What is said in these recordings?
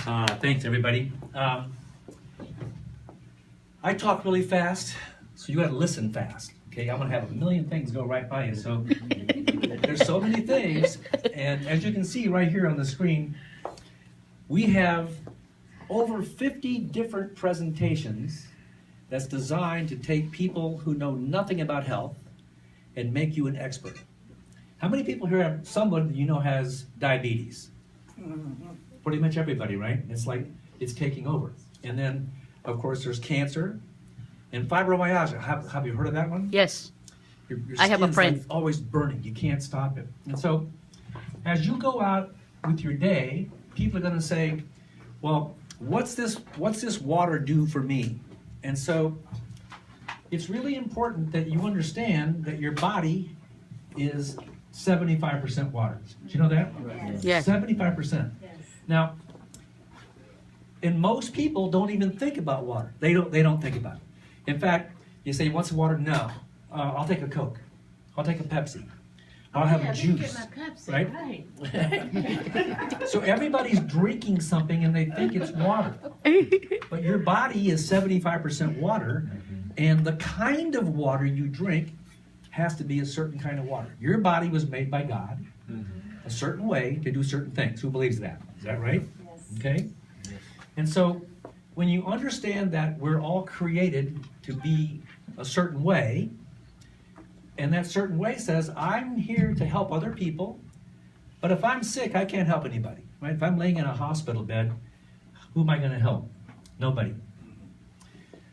Thanks, everybody. I talk really fast, so you got to listen fast. Okay, I'm going to have a million things go right by you. So there's so many things, and as you can see right here on the screen, we have over 50 different presentations that's designed to take people who know nothing about health and make you an expert. How many people here have someone that you know has diabetes? Pretty much everybody, right? It's like it's taking over. And then, of course, there's cancer and fibromyalgia. Have you heard of that one? Yes. Your I have a friend. Like always burning. You can't stop it. And so, as you go out with your day, people are going to say, "Well, what's this water do for me?" And so, it's really important that you understand that your body is 75% water. Do you know that? Yes. 75%. Yes. Now, and most people don't even think about water. They don't think about it. In fact, you say, "What's water?" No. I'll take a Coke. I'll take a Pepsi. I'll have a juice. Right? So everybody's drinking something and they think it's water. But your body is 75% water, and the kind of water you drink has to be a certain kind of water. Your body was made by God a certain way to do certain things. Who believes that? Is that right? Yes. Okay? And so when you understand that we're all created to be a certain way, and that certain way says, I'm here to help other people, but if I'm sick, I can't help anybody. Right? If I'm laying in a hospital bed, who am I going to help? Nobody.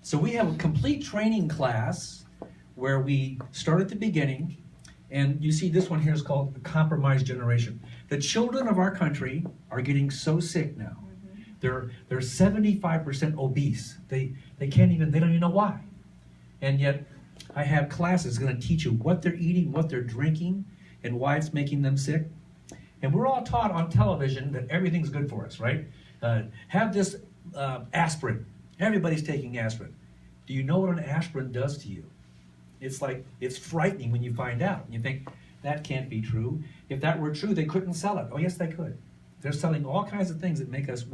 So we have a complete training class where we start at the beginning, and you see this one here is called the compromised generation. The children of our country are getting so sick now. They're 75% obese. They don't even know why. And yet I have classes going to teach you what they're eating, what they're drinking, and why it's making them sick. And we're all taught on television that everything's good for us, right? Have this aspirin. Everybody's taking aspirin. Do you know what an aspirin does to you? It's frightening when you find out. You think, that can't be true. If that were true, they couldn't sell it. Oh, yes, they could. They're selling all kinds of things that make us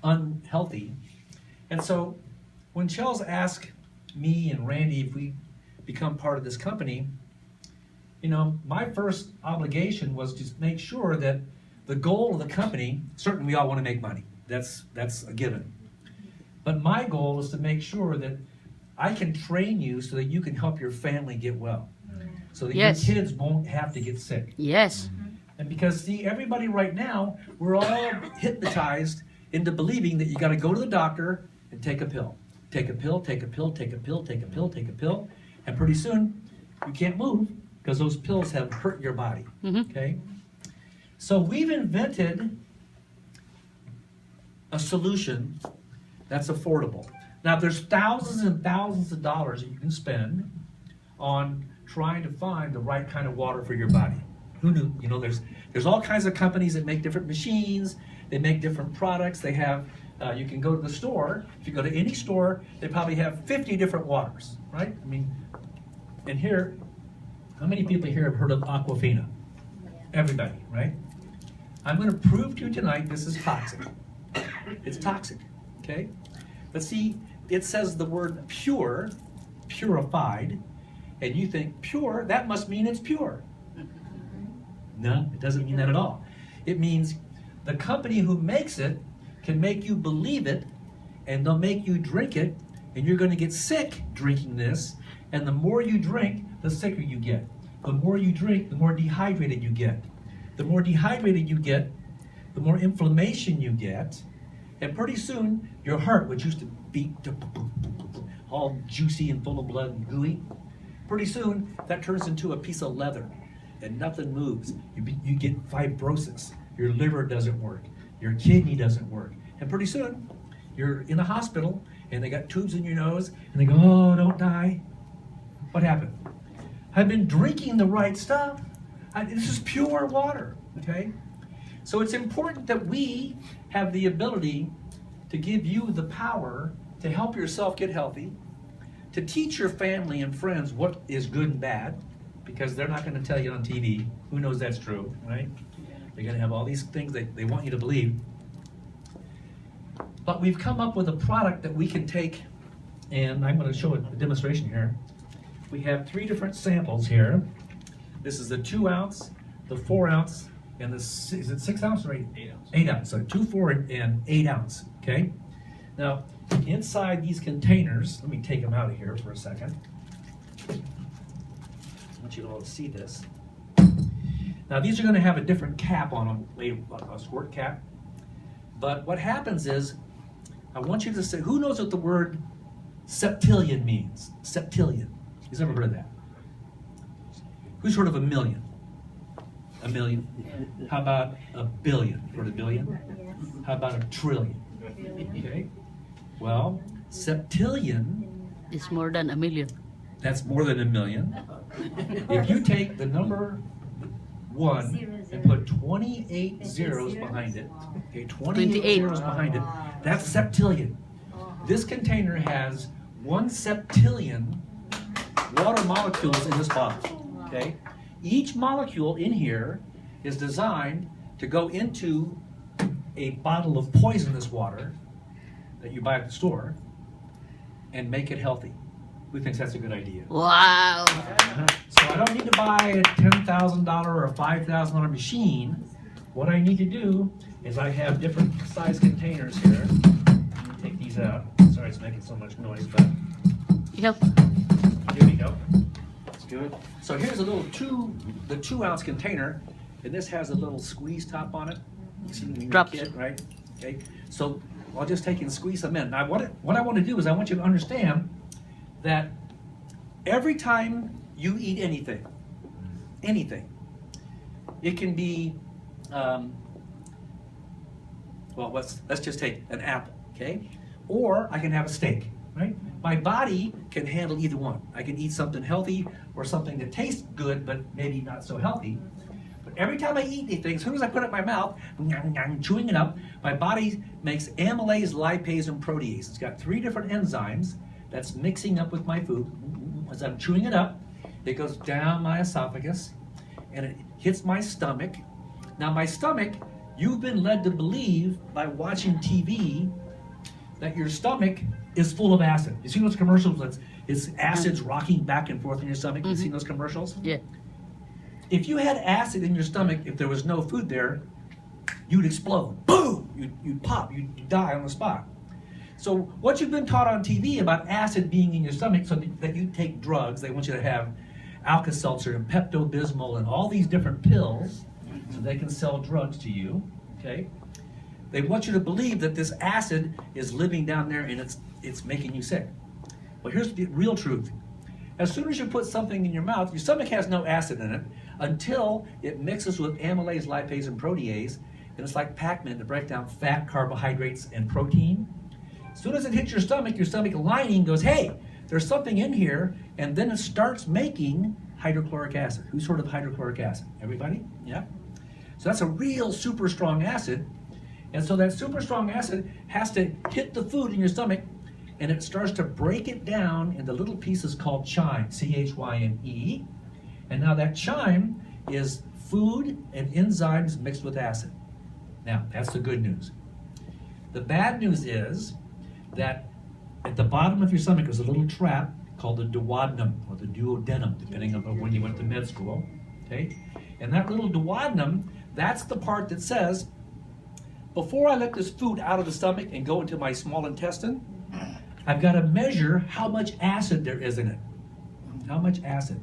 unhealthy. And so when Chels asked me and Randy if we become part of this company, you know, my first obligation was to make sure that the goal of the company, certainly we all want to make money. That's a given. But my goal is to make sure that I can train you so that you can help your family get well. So that Yes. your kids won't have to get sick. Yes. And because, see, everybody right now, we're all hypnotized into believing that you got to go to the doctor and take a pill. Take a pill, take a pill, take a pill, take a pill, take a pill. And pretty soon, you can't move because those pills have hurt your body. Okay? So we've invented a solution that's affordable. Now, there's thousands and thousands of dollars that you can spend on trying to find the right kind of water for your body. Who knew? You know, there's all kinds of companies that make different machines. They make different products. They have, you can go to the store. If you go to any store, they probably have 50 different waters, right? I mean, and here, how many people here have heard of Aquafina? Everybody, right? I'm going to prove to you tonight this is toxic. It's toxic, okay? But see, it says the word pure, purified, and you think pure, that must mean it's pure. No, it doesn't mean that at all. It means the company who makes it can make you believe it, and they'll make you drink it, and you're going to get sick drinking this, and the more you drink, the sicker you get. The more you drink, the more dehydrated you get. The more dehydrated you get, the more inflammation you get, and pretty soon, your heart, which used to beat all juicy and full of blood and gooey, pretty soon, that turns into a piece of leather, and nothing moves. You get fibrosis. Your liver doesn't work. Your kidney doesn't work. And pretty soon, you're in a hospital, and they got tubes in your nose, and they go, oh, don't die. What happened? I've been drinking the right stuff. This is pure water, okay? So it's important that we have the ability to give you the power to help yourself get healthy, to teach your family and friends what is good and bad, because they're not going to tell you on TV. Who knows that's true, right? They're going to have all these things they want you to believe. But we've come up with a product that we can take, and I'm going to show a demonstration here. We have 3 different samples here. This is the 2 ounce, the 4 ounce, and the, is it 6 ounce or 8? 8 ounce. 8 ounce, so 2, 4, and 8 ounce, okay? Now, inside these containers, let me take them out of here for a second. I want you to all see this. Now, these are going to have a different cap on them, a squirt cap. But what happens is, I want you to say, who knows what the word septillion means? Septillion. Who's ever heard of that? Who's heard of a million? A million? How about a billion? Heard of a billion? How about a trillion? Okay. Well, septillion It's more than a million. That's more than a million. If you take the number 1 and put 28 zeros behind it, okay, 28 zeros behind it, that's septillion. This container has 1 septillion water molecules in this bottle, okay? Each molecule in here is designed to go into a bottle of poisonous water that you buy at the store and make it healthy. Who thinks that's a good idea? Wow. So I don't need to buy a $10,000 or a $5,000 machine. What I need to do is I have different size containers here. Take these out. Sorry it's making so much noise, but Yep. here we go. That's good. So here's a little the 2 ounce container, and this has a little squeeze top on it. You see when you're a kid, right? Okay. So I'll just take and squeeze them in. Now what I want to do is I want you to understand that every time you eat anything, it can be, well, let's just take an apple, okay? Or I can have a steak, right? My body can handle either one. I can eat something healthy or something that tastes good, but maybe not so healthy. But every time I eat anything, as soon as I put it in my mouth, chewing it up, my body makes amylase, lipase, and protease. It's got 3 different enzymes that's mixing up with my food. As I'm chewing it up, it goes down my esophagus and it hits my stomach. Now my stomach, you've been led to believe by watching TV that your stomach is full of acid. You see those commercials? It's acids rocking back and forth in your stomach. You seen those commercials? Yeah. If you had acid in your stomach, if there was no food there, you'd explode. Boom! You'd pop. You'd die on the spot. So what you've been taught on TV about acid being in your stomach so that you take drugs, they want you to have Alka-Seltzer and Pepto-Bismol and all these different pills so they can sell drugs to you, okay? They want you to believe that this acid is living down there and it's making you sick. Well, here's the real truth. As soon as you put something in your mouth, your stomach has no acid in it until it mixes with amylase, lipase, and protease, and it's like Pac-Man to break down fat, carbohydrates, and protein. As soon as it hits your stomach lining goes, hey, there's something in here, and then it starts making hydrochloric acid. Who's heard of hydrochloric acid? Everybody? Yeah? So that's a real super strong acid, and so that super strong acid has to hit the food in your stomach, and it starts to break it down into little pieces called chyme, C-H-Y-M-E, and now that chyme is food and enzymes mixed with acid. Now, that's the good news. The bad news is that at the bottom of your stomach is a little trap called the duodenum or the duodenum, depending on when you went to med school, okay? And that little duodenum, that's the part that says, before I let this food out of the stomach and go into my small intestine, I've got to measure how much acid there is in it. How much acid.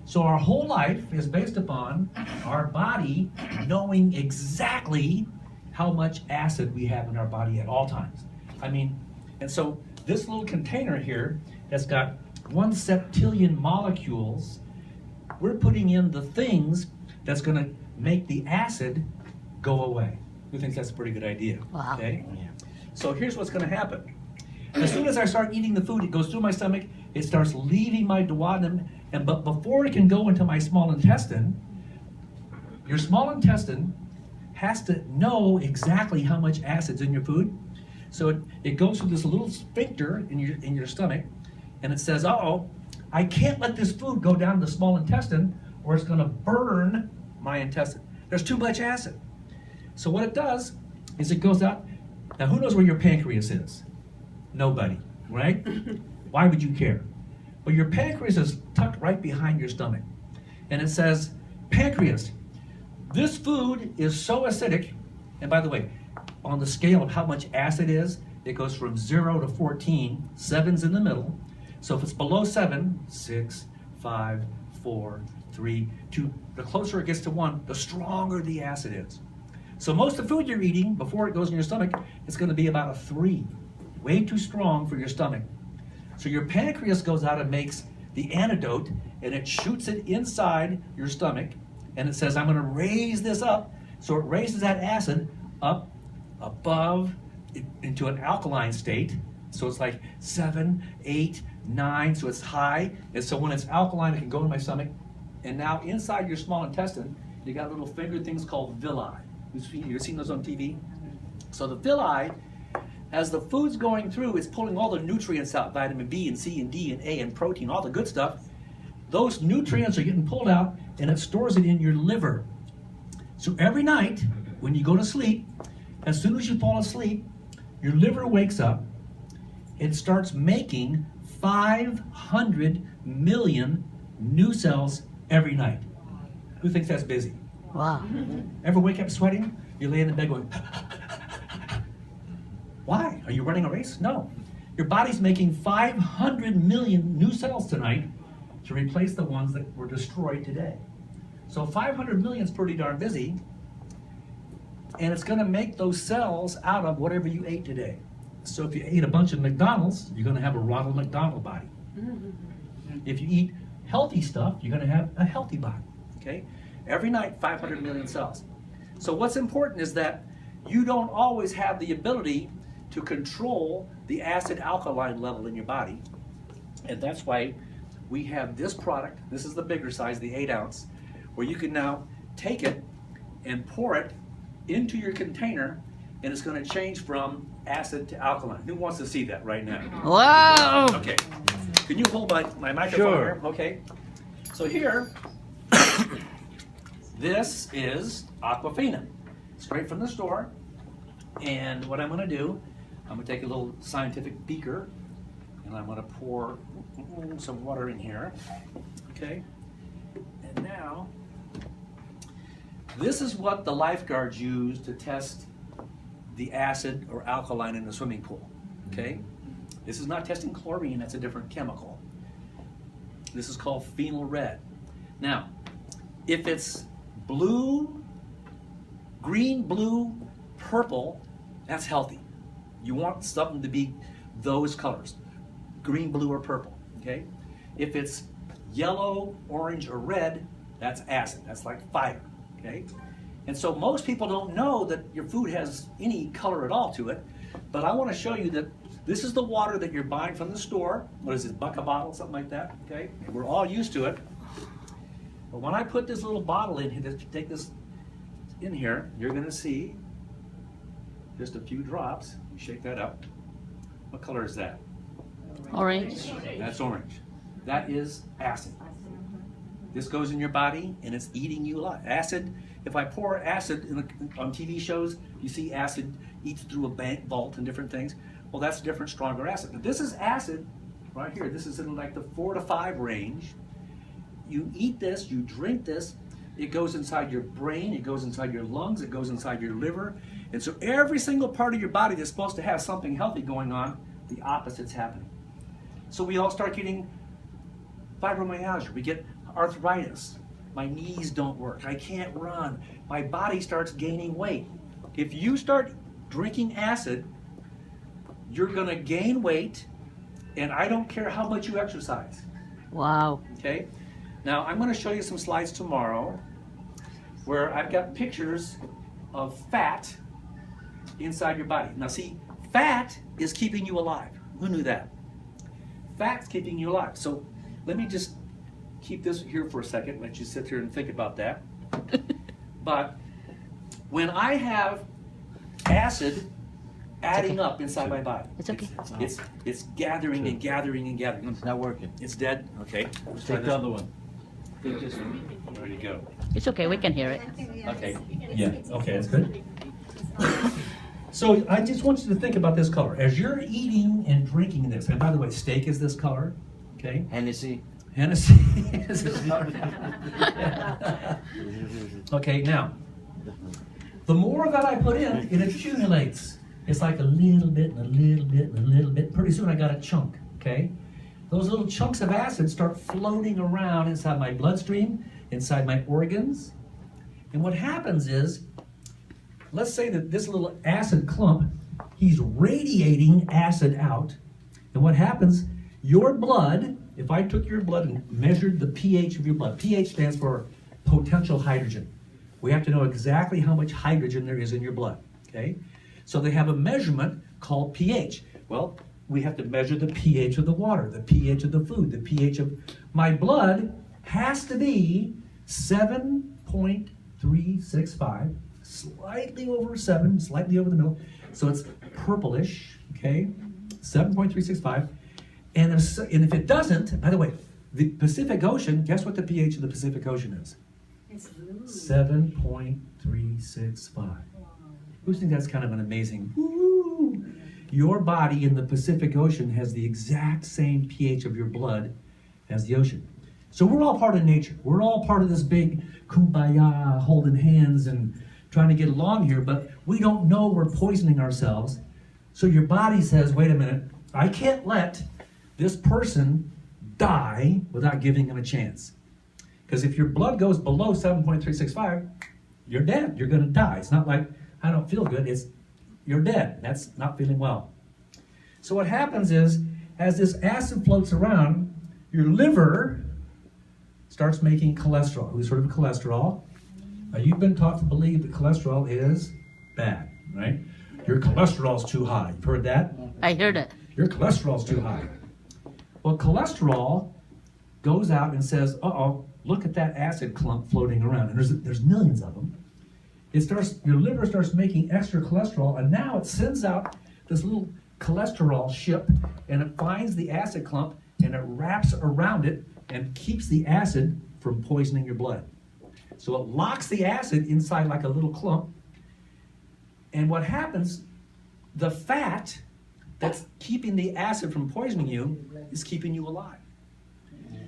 So our whole life is based upon our body knowing exactly how much acid we have in our body at all times. I mean, and so this little container here that's got 1 septillion molecules, we're putting in the things that's going to make the acid go away. Who thinks that's a pretty good idea? Wow. Okay? So here's what's going to happen. As soon as I start eating the food, it goes through my stomach, it starts leaving my duodenum, but before it can go into my small intestine, your small intestine has to know exactly how much acid's in your food. So it goes through this little sphincter in your stomach, and it says, uh-oh, I can't let this food go down to the small intestine or it's going to burn my intestine. There's too much acid. So what it does is it goes out, Now, who knows where your pancreas is? Nobody, right? Why would you care? But your pancreas is tucked right behind your stomach. And it says, pancreas, this food is so acidic. And by the way, on the scale of how much acid is, it goes from 0 to 14. 7's in the middle. So if it's below 7, 6, 5, 4, 3, 2, the closer it gets to 1, the stronger the acid is. So most of the food you're eating, before it goes in your stomach, it's going to be about a 3. Way too strong for your stomach. So your pancreas goes out and makes the antidote, and it shoots it inside your stomach, and it says, I'm going to raise this up. So it raises that acid up above into an alkaline state. So it's like 7, 8, 9, so it's high. And so when it's alkaline, it can go in my stomach. And now inside your small intestine, you got little finger things called villi. You've seen those on TV? So the villi, as the food's going through, it's pulling all the nutrients out, vitamin B and C and D and A and protein, all the good stuff. Those nutrients are getting pulled out, and it stores it in your liver. So every night, when you go to sleep, as soon as you fall asleep, your liver wakes up. It starts making 500 million new cells every night. Who thinks that's busy? Wow. Ever wake up sweating? You lay in the bed going, why? Are you running a race? No. Your body's making 500 million new cells tonight to replace the ones that were destroyed today. So 500 million is pretty darn busy, and it's going to make those cells out of whatever you ate today. So if you ate a bunch of McDonald's, you're going to have a Ronald McDonald body. If you eat healthy stuff, you're going to have a healthy body. Okay? Every night, 500 million cells. So what's important is that you don't always have the ability to control the acid alkaline level in your body. And that's why we have this product. This is the bigger size, the 8 ounce, where you can now take it and pour it into your container, and it's going to change from acid to alkaline. Who wants to see that right now? Wow. Okay. Can you hold my microphone Sure. here? Okay. So here, this is Aquafina, straight from the store. And what I'm going to do, I'm going to take a little scientific beaker, and I'm going to pour some water in here. Okay. And now, this is what the lifeguards use to test the acid or alkaline in the swimming pool. Okay? This is not testing chlorine, that's a different chemical. This is called phenol red. Now, if it's blue, green, blue, purple, that's healthy. You want something to be those colors, green, blue, or purple. Okay? If it's yellow, orange, or red, that's acid. That's like fire. Okay? And so most people don't know that your food has any color at all to it, but I want to show you that this is the water that you're buying from the store. What is it, buck a bottle, something like that? Okay? And we're all used to it. But when I put this little bottle in here, take this in here, you're going to see just a few drops. You shake that up. What color is that? Orange. That's orange. That is acid. This goes in your body, and it's eating you alive. Acid, if I pour acid on TV shows, you see acid eats through a vault and different things. Well, that's a different, stronger acid. But this is acid right here. This is in like the 4 to 5 range. You eat this, you drink this, it goes inside your brain, it goes inside your lungs, it goes inside your liver. And so every single part of your body that's supposed to have something healthy going on, the opposite's happening. So we all start getting fibromyalgia. We get arthritis. My knees don't work. I can't run. My body starts gaining weight. If you start drinking acid, you're going to gain weight, and I don't care how much you exercise. Wow. Okay? Now, I'm going to show you some slides tomorrow where I've got pictures of fat inside your body. Now, see, fat is keeping you alive. Who knew that? Fat's keeping you alive. So let me just keep this here for a second, let you sit here and think about that. But when I have acid adding up inside my body, It's okay. it's gathering and gathering and gathering. It's not working. It's dead? Okay. Let's try Take this. the other one. Take this one. Ready to go. It's okay, we can hear it. Okay. Yeah. Okay, that's good. So I just want you to think about this color. As you're eating and drinking this, and by the way, steak is this color, okay? Hennessy. Hennessy is this color. Okay, now, the more that I put in, it accumulates. It's like a little bit and a little bit and a little bit. Pretty soon I got a chunk, okay? Those little chunks of acid start floating around inside my bloodstream, inside my organs. And what happens is, let's say that this little acid clump, he's radiating acid out. And what happens, your blood, if I took your blood and measured the pH of your blood, pH stands for potential hydrogen. We have to know exactly how much hydrogen there is in your blood, okay? So they have a measurement called pH. Well, we have to measure the pH of the water, the pH of the food, the pH of my blood has to be 7.365, slightly over 7, slightly over the middle. So it's purplish, okay? 7.365. And if it doesn't, by the way, the Pacific Ocean, guess what the pH of the Pacific Ocean is? It's blue. 7.365. Who thinks that's kind of an amazing? Woo! Your body in the Pacific Ocean has the exact same pH of your blood as the ocean. So we're all part of nature. We're all part of this big kumbaya, holding hands and trying to get along here, but we don't know we're poisoning ourselves. So your body says, wait a minute, I can't let this person die without giving him a chance. Because if your blood goes below 7.365, you're dead. You're going to die. It's not like, I don't feel good. It's, you're dead. That's not feeling well. So what happens is, as this acid floats around, your liver starts making cholesterol. Who's heard of cholesterol? Now, you've been taught to believe that cholesterol is bad, right? Your cholesterol's too high. You've heard that? I heard it. Your cholesterol's too high. Well, cholesterol goes out and says, uh-oh, look at that acid clump floating around. And there's millions of them. Your liver starts making extra cholesterol, and now it sends out this little cholesterol ship, and it finds the acid clump, and it wraps around it and keeps the acid from poisoning your blood. So it locks the acid inside like a little clump. And what happens, the fat that's keeping the acid from poisoning you is keeping you alive.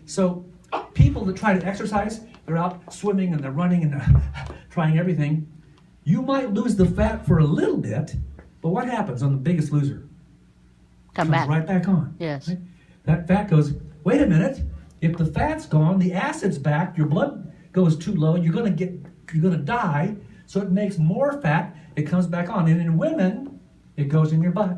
So people that try to exercise, they're out swimming and they're running and they're trying everything. You might lose the fat for a little bit, but what happens on the Biggest Loser? Come Comes back. right back on. Yes. Right? That fat goes, wait a minute, if the fat's gone, the acid's back, your blood goes too low, you're gonna die, so it makes more fat, it comes back on. And in women, it goes in your butt.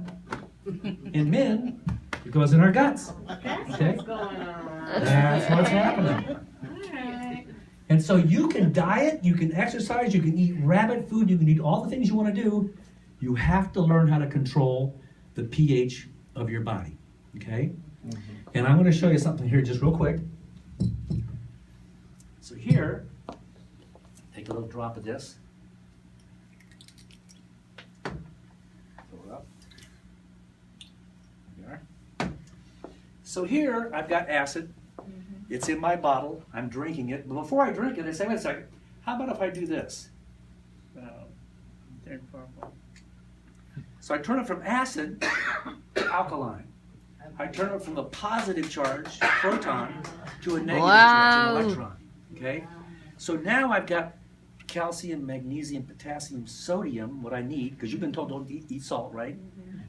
In men, it goes in our guts. That's Okay? what's going on. That's what's happening. Alright. And so you can diet, you can exercise, you can eat rabbit food, you can eat all the things you want to do. You have to learn how to control the pH of your body, okay? And I'm going to show you something here just real quick. So here, take a little drop of this. Fill it up. There we are. So here, I've got acid. It's in my bottle. I'm drinking it. But before I drink it, I say, wait a second, how about if I do this? Third purple. So I turn it from acid to alkaline. I turn it from a positive charge, proton, to a negative charge, an electron. Okay? So now I've got calcium, magnesium, potassium, sodium, what I need, because you've been told don't eat salt, right?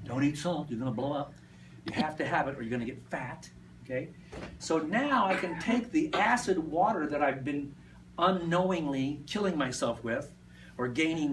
Don't eat salt, you're going to blow up. You have to have it or you're going to get fat. Okay? So now I can take the acid water that I've been unknowingly killing myself with or gaining